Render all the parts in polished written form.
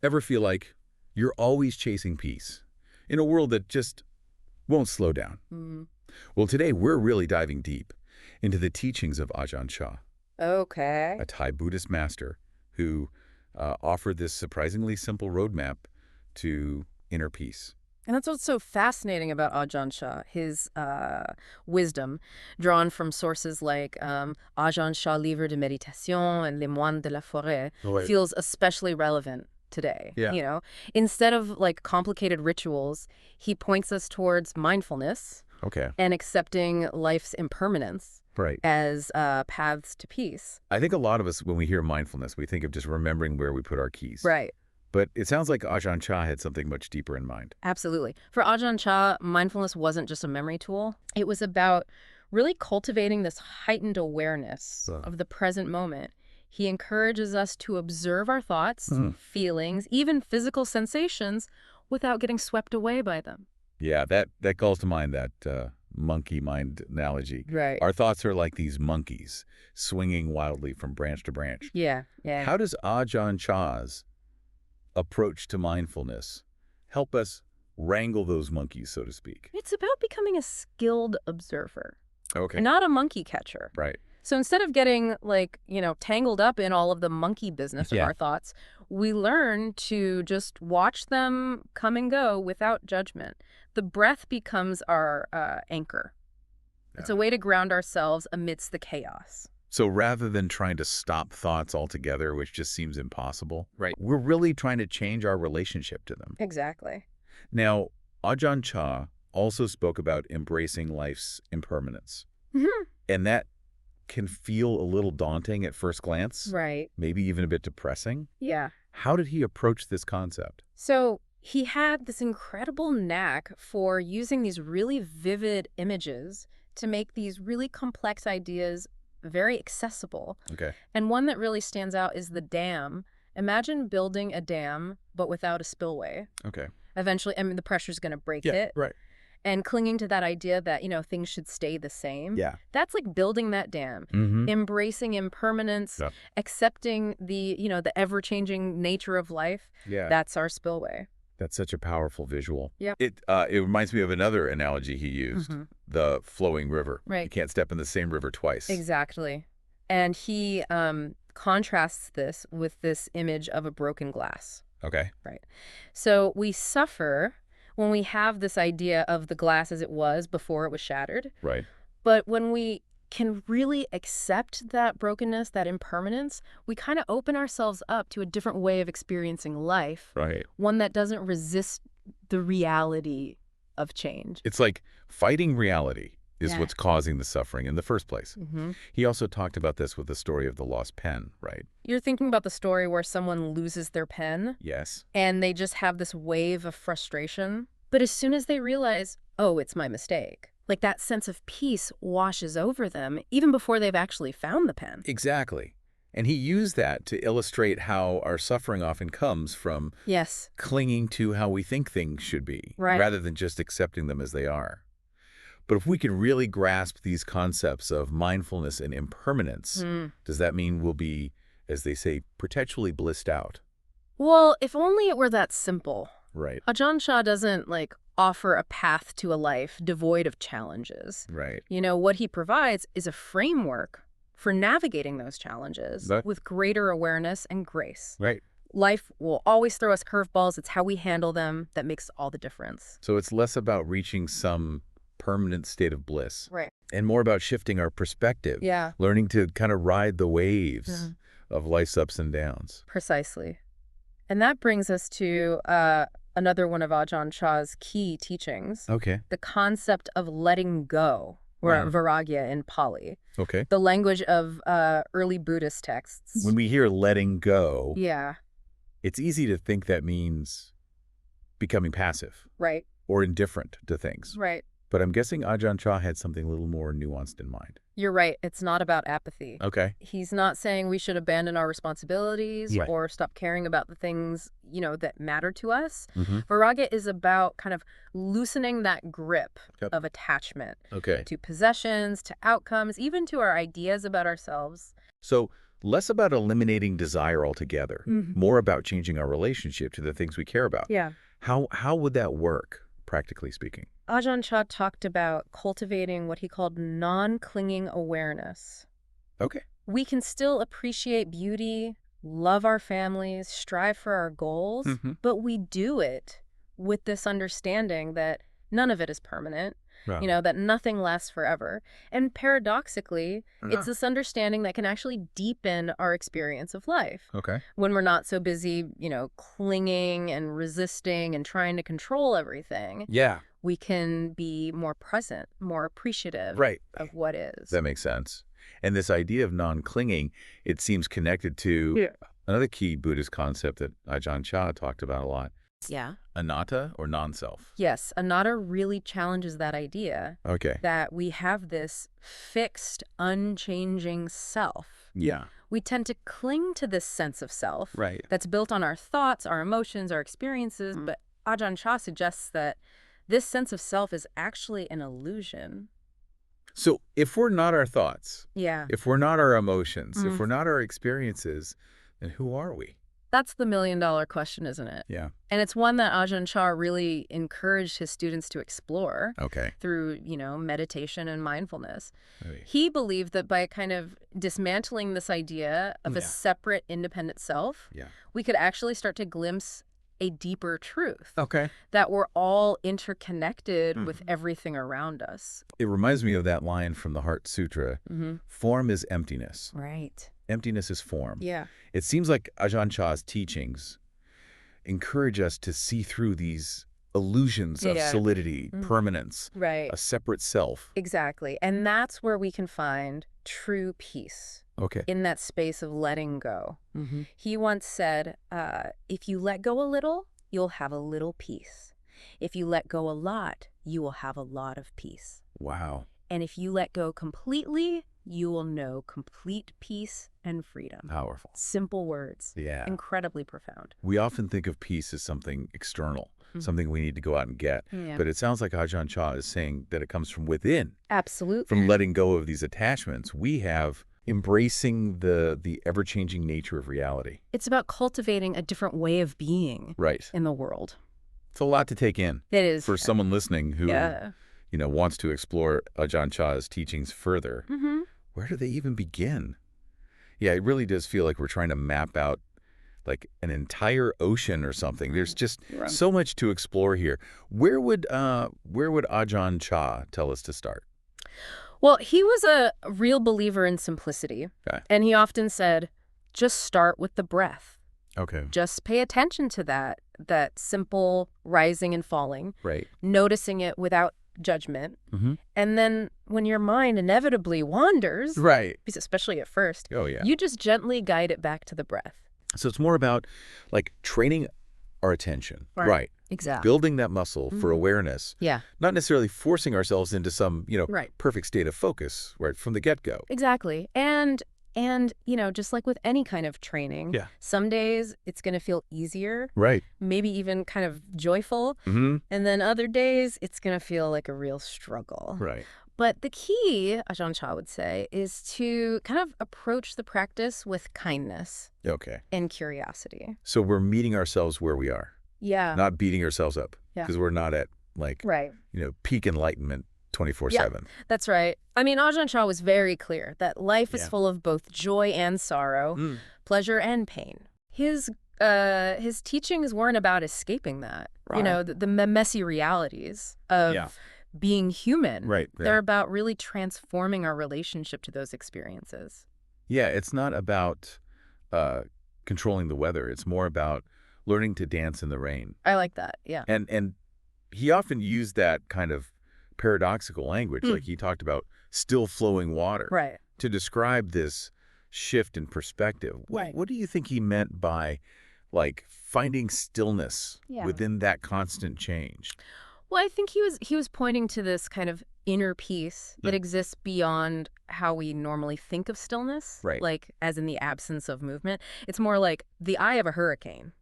Ever feel like you're always chasing peace in a world that just won't slow down? Mm. Well, today we're really diving deep into the teachings of Ajahn Chah, Okay. a Thai Buddhist master who offered this surprisingly simple roadmap to inner peace. And that's what's so fascinating about Ajahn Chah, his wisdom, drawn from sources like Ajahn Chah Livre de Méditation and Les Moines de la Forêt, Right. feels especially relevant today. Yeah. You know, instead of like complicated rituals, he points us towards mindfulness Okay. and accepting life's impermanence Right. as paths to peace. I think a lot of us, when we hear mindfulness, we think of just remembering where we put our keys. Right. But it sounds like Ajahn Chah had something much deeper in mind. Absolutely. For Ajahn Chah, mindfulness wasn't just a memory tool. It was about really cultivating this heightened awareness of the present moment. He encourages us to observe our thoughts, feelings, even physical sensations without getting swept away by them. Yeah, that calls to mind that monkey mind analogy. Right. Our thoughts are like these monkeys swinging wildly from branch to branch. Yeah. How does Ajahn Chah's approach to mindfulness help us wrangle those monkeys, so to speak? It's about becoming a skilled observer, Okay. not a monkey catcher. Right. So instead of getting tangled up in all of the monkey business of Yeah. our thoughts, we learn to just watch them come and go without judgment. The breath becomes our anchor. It's a way to ground ourselves amidst the chaos. So rather than trying to stop thoughts altogether, which just seems impossible, right, we're really trying to change our relationship to them. Exactly. Now, Ajahn Chah also spoke about embracing life's impermanence. Mm-hmm. And that can feel a little daunting at first glance, Right. maybe even a bit depressing. Yeah. How did he approach this concept? So he had this incredible knack for using these really vivid images to make these really complex ideas very accessible. Okay. And one that really stands out is the dam. Imagine building a dam, but without a spillway. Okay. Eventually, the pressure's going to break it. Right. And clinging to that idea that, things should stay the same. Yeah. That's like building that dam. Mm-hmm. Embracing impermanence, Yep. accepting the ever-changing nature of life. Yeah. That's our spillway. That's such a powerful visual. Yep. It reminds me of another analogy he used, the flowing river. Right. You can't step in the same river twice. Exactly. And he contrasts this with this image of a broken glass. Okay. Right. So we suffer when we have this idea of the glass as it was before it was shattered. Right. But when we can really accept that brokenness, that impermanence, we kind of open ourselves up to a different way of experiencing life. Right. One that doesn't resist the reality of change. It's like fighting reality is Yeah. what's causing the suffering in the first place. Mm-hmm. He also talked about this with the story of the lost pen, right? You're thinking about the story where someone loses their pen Yes. and they just have this wave of frustration. But as soon as they realize, oh, it's my mistake, like that sense of peace washes over them even before they've actually found the pen. Exactly. And he used that to illustrate how our suffering often comes from Yes. clinging to how we think things should be, Right. rather than just accepting them as they are. But if we can really grasp these concepts of mindfulness and impermanence, does that mean we'll be, as they say, perpetually blissed out? Well, if only it were that simple. Right. Ajahn Chah doesn't offer a path to a life devoid of challenges. Right. What he provides is a framework for navigating those challenges with greater awareness and grace. Right. Life will always throw us curveballs. It's how we handle them that makes all the difference. So it's less about reaching some permanent state of bliss. Right. And more about shifting our perspective. Yeah. Learning to kind of ride the waves of life's ups and downs. Precisely. And that brings us to another one of Ajahn Chah's key teachings, Okay. the concept of letting go, or Vairāgya in Pali, Okay. the language of early Buddhist texts. When we hear letting go, Yeah, it's easy to think that means becoming passive right, or indifferent to things. right. But I'm guessing Ajahn Chah had something a little more nuanced in mind. You're right. It's not about apathy. Okay. He's not saying we should abandon our responsibilities Right. or stop caring about the things, that matter to us. Mm-hmm. Vairāgya is about kind of loosening that grip Yep. of attachment Okay. to possessions, to outcomes, even to our ideas about ourselves. So Less about eliminating desire altogether, more about changing our relationship to the things we care about. Yeah. How would that work, practically speaking? Ajahn Chah talked about cultivating what he called non-clinging awareness. Okay. We can still appreciate beauty, love our families, strive for our goals, but we do it with this understanding that none of it is permanent, that nothing lasts forever. And paradoxically, it's this understanding that can actually deepen our experience of life. Okay. When we're not so busy, clinging and resisting and trying to control everything. Yeah. We can be more present, more appreciative of what is. That makes sense. And this idea of non-clinging, it seems connected to another key Buddhist concept that Ajahn Chah talked about a lot. Yeah. Anattā, or non-self. Yes, Anattā really challenges that idea. Okay. That we have this fixed, unchanging self. Yeah. We tend to cling to this sense of self Right. that's built on our thoughts, our emotions, our experiences, but Ajahn Chah suggests that this sense of self is actually an illusion. So if we're not our thoughts, Yeah. if we're not our emotions, if we're not our experiences, then who are we? That's the million-dollar question, isn't it? Yeah. And it's one that Ajahn Chah really encouraged his students to explore through, meditation and mindfulness. Right. He believed that by kind of dismantling this idea of a separate, independent self, we could actually start to glimpse a deeper truth. Okay. That we're all interconnected with everything around us. It reminds me of that line from the Heart Sutra, form is emptiness. Right. Emptiness is form. Yeah. It seems like Ajahn Chah's teachings encourage us to see through these illusions of solidity, permanence, a separate self. Exactly. And that's where we can find true peace. Okay. In that space of letting go. He once said, if you let go a little, you'll have a little peace. If you let go a lot, you will have a lot of peace. Wow. And if you let go completely, you will know complete peace and freedom. Powerful. Simple words. Yeah. Incredibly profound. We often think of peace as something external, something we need to go out and get. Yeah. But it sounds like Ajahn Chah is saying that it comes from within. Absolutely. From letting go of these attachments, we have embracing the ever-changing nature of reality. It's about cultivating a different way of being in the world. It's a lot to take in. It is. For someone listening who wants to explore Ajahn Chah's teachings further. Where do they even begin? Yeah, it really does feel like we're trying to map out like an entire ocean or something. There's just so much to explore here. Where would Ajahn Chah tell us to start? Well, he was a real believer in simplicity. Okay. And he often said, just start with the breath. Okay. Just pay attention to that simple rising and falling. Right. Noticing it without judgment. And then when your mind inevitably wanders, especially at first, you just gently guide it back to the breath. So it's more about like training our attention. Right. Exactly. Building that muscle for awareness. Yeah. Not necessarily forcing ourselves into some, perfect state of focus right from the get-go. Exactly. And just like with any kind of training, some days it's going to feel easier. Right. Maybe even kind of joyful. And then other days it's going to feel like a real struggle. Right. But the key, Ajahn Chah would say, is to kind of approach the practice with kindness. Okay. And curiosity. So we're meeting ourselves where we are. Yeah. Not beating ourselves up. Because we're not at peak enlightenment 24/7. Yeah, that's right. I mean, Ajahn Chah was very clear that life is full of both joy and sorrow, pleasure and pain. His teachings weren't about escaping that. Right. The messy realities of being human. Right. They're about really transforming our relationship to those experiences. Yeah, it's not about controlling the weather. It's more about learning to dance in the rain. I like that, yeah. And he often used that kind of paradoxical language, like he talked about still flowing water, to describe this shift in perspective. What do you think he meant by like finding stillness within that constant change? Well, I think he was pointing to this kind of inner peace that exists beyond how we normally think of stillness, like as in the absence of movement. It's more like the eye of a hurricane,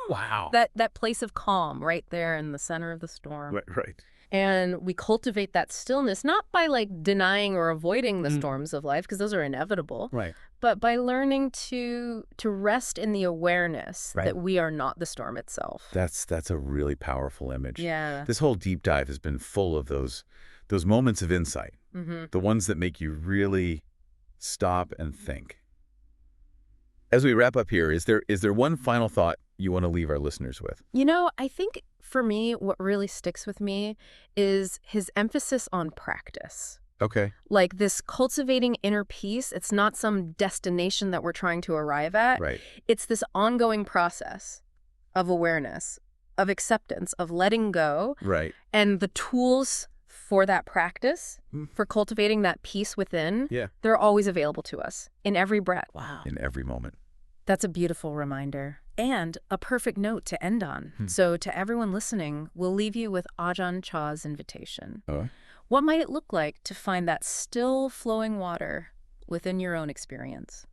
Wow. That place of calm right there in the center of the storm. Right. And we cultivate that stillness, not by like denying or avoiding the storms of life, because those are inevitable, but by learning to rest in the awareness that we are not the storm itself. That's a really powerful image. Yeah. This whole deep dive has been full of those moments of insight, the ones that make you really stop and think. As we wrap up here, is there one final thought you want to leave our listeners with? I think for me, what really sticks with me is his emphasis on practice. Okay. Like this cultivating inner peace, it's not some destination that we're trying to arrive at. Right. It's this ongoing process of awareness, of acceptance, of letting go. Right. And the tools for that practice, for cultivating that peace within, they're always available to us in every breath. Wow. In every moment. That's a beautiful reminder and a perfect note to end on. So to everyone listening, we'll leave you with Ajahn Chah's invitation. What might it look like to find that still flowing water within your own experience?